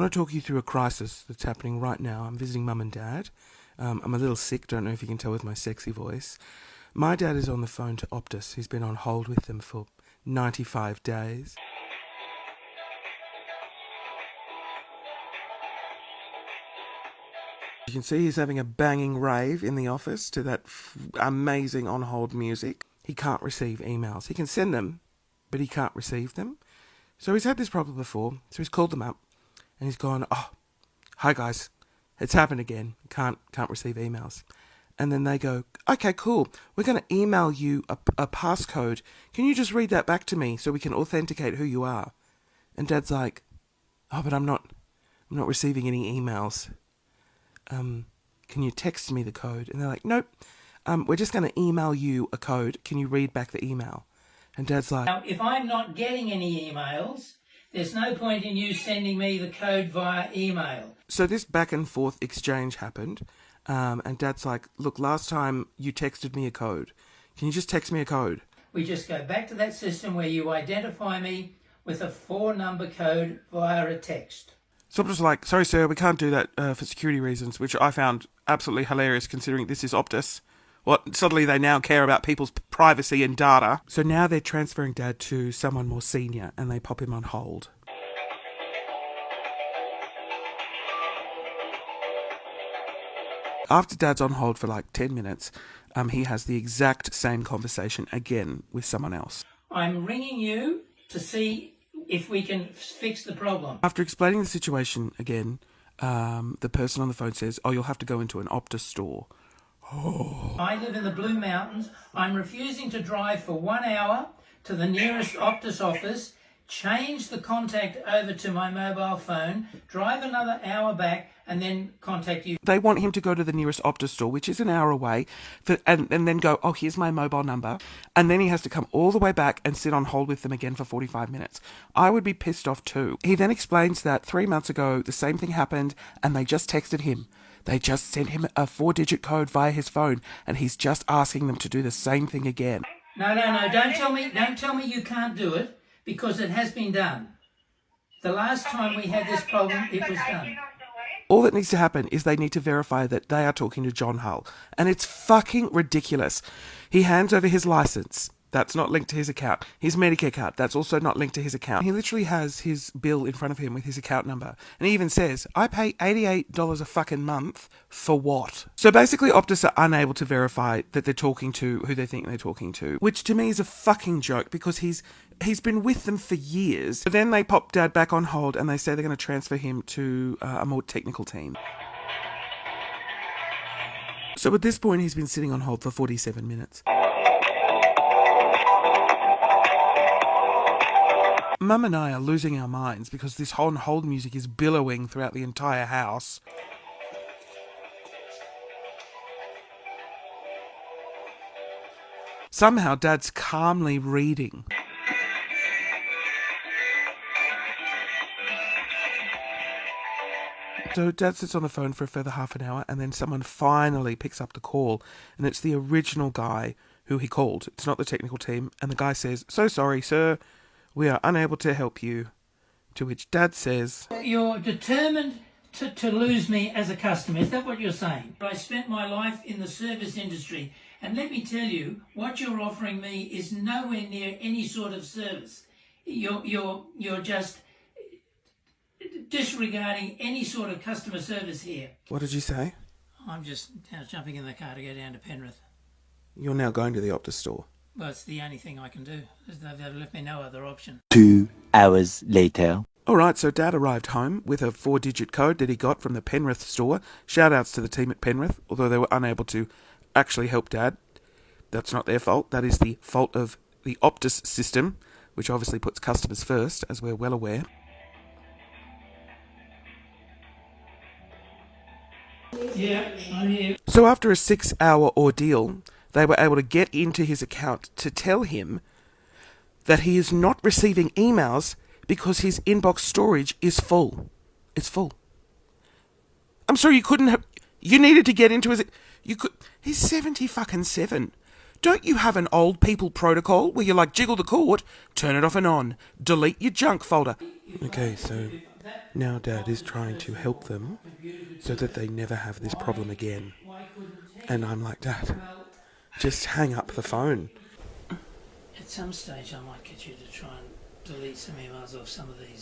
want to talk you through a crisis that's happening right now. I'm visiting Mum and Dad. I'm a little sick, don't know if you can tell with my sexy voice. My dad is on the phone to Optus. He's been on hold with them for 95 days. You can see he's having a banging rave in the office to that amazing on-hold music. He can't receive emails. He can send them, but he can't receive them. So he's had this problem before, so he's called them up, and he's gone, "Oh, hi guys, it's happened again. Can't receive emails." And then they go, "Okay, cool. We're going to email you a passcode. Can you just read that back to me so we can authenticate who you are?" And Dad's like, "Oh, but I'm not receiving any emails. Can you text me the code?" And they're like, "Nope. We're just going to email you a code. Can you read back the email?" And Dad's like, "Now, if I'm not getting any emails, there's no point in you sending me the code via email." So this back and forth exchange happened. And Dad's like, "Look, last time you texted me a code. Can you just text me a code?" We just go back to that system where you identify me with a 4-number code via a text. So I'm just like, "Sorry, sir, we can't do that for security reasons," which I found absolutely hilarious considering this is Optus. What, suddenly they now care about people's privacy and data. So now they're transferring Dad to someone more senior and they pop him on hold. After Dad's on hold for like 10 minutes, he has the exact same conversation again with someone else. "I'm ringing you to see if we can fix the problem." After explaining the situation again, the person on the phone says, "Oh, you'll have to go into an Optus store." Oh. "I live in the Blue Mountains. I'm refusing to drive for 1 hour to the nearest Optus office, change the contact over to my mobile phone, drive another hour back, and then contact you." They want him to go to the nearest Optus store, which is an hour away, and then go, "Oh, here's my mobile number." And then he has to come all the way back and sit on hold with them again for 45 minutes. I would be pissed off too. He then explains that 3 months ago, the same thing happened, and they just texted him. They just sent him a 4-digit code via his phone, and he's just asking them to do the same thing again. No, don't tell me you can't do it, because it has been done. The last time we had this problem, it was done. All that needs to happen is they need to verify that they are talking to John Hull. And it's fucking ridiculous. He hands over his license. That's not linked to his account. His Medicare card. That's also not linked to his account. He literally has his bill in front of him with his account number. And he even says, "I pay $88 a fucking month for what?" So basically Optus are unable to verify that they're talking to who they think they're talking to. Which to me is a fucking joke because he's been with them for years. But then they pop Dad back on hold and they say they're going to transfer him to a more technical team. So at this point he's been sitting on hold for 47 minutes. Mum and I are losing our minds because this whole hold music is billowing throughout the entire house. Somehow Dad's calmly reading. So Dad sits on the phone for a further half an hour and then someone finally picks up the call and it's the original guy who he called. It's not the technical team. And the guy says, "So sorry, sir. We are unable to help you." To which Dad says, "You're determined to lose me as a customer. Is that what you're saying? I spent my life in the service industry, and let me tell you, what you're offering me is nowhere near any sort of service. You're just disregarding any sort of customer service here." "What did you say?" "I'm just jumping in the car to go down to Penrith." "You're now going to the Optus store." "Well, it's the only thing I can do. They've left me no other option." 2 hours later. Alright, so Dad arrived home with a 4-digit code that he got from the Penrith store. Shout outs to the team at Penrith, although they were unable to actually help Dad. That's not their fault. That is the fault of the Optus system, which obviously puts customers first, as we're well aware. Yeah, I'm here. So after a 6-hour ordeal, they were able to get into his account to tell him that he is not receiving emails because his inbox storage is full. It's full. I'm sorry, you couldn't have... You needed to get into his... You could... He's 77. Don't you have an old people protocol where you like jiggle the cord, turn it off and on, delete your junk folder? Okay, so Now Dad is trying to help them so that they never have this problem again. And I'm like, Dad, just hang up the phone. At some stage I might get you to try and delete some emails off some of these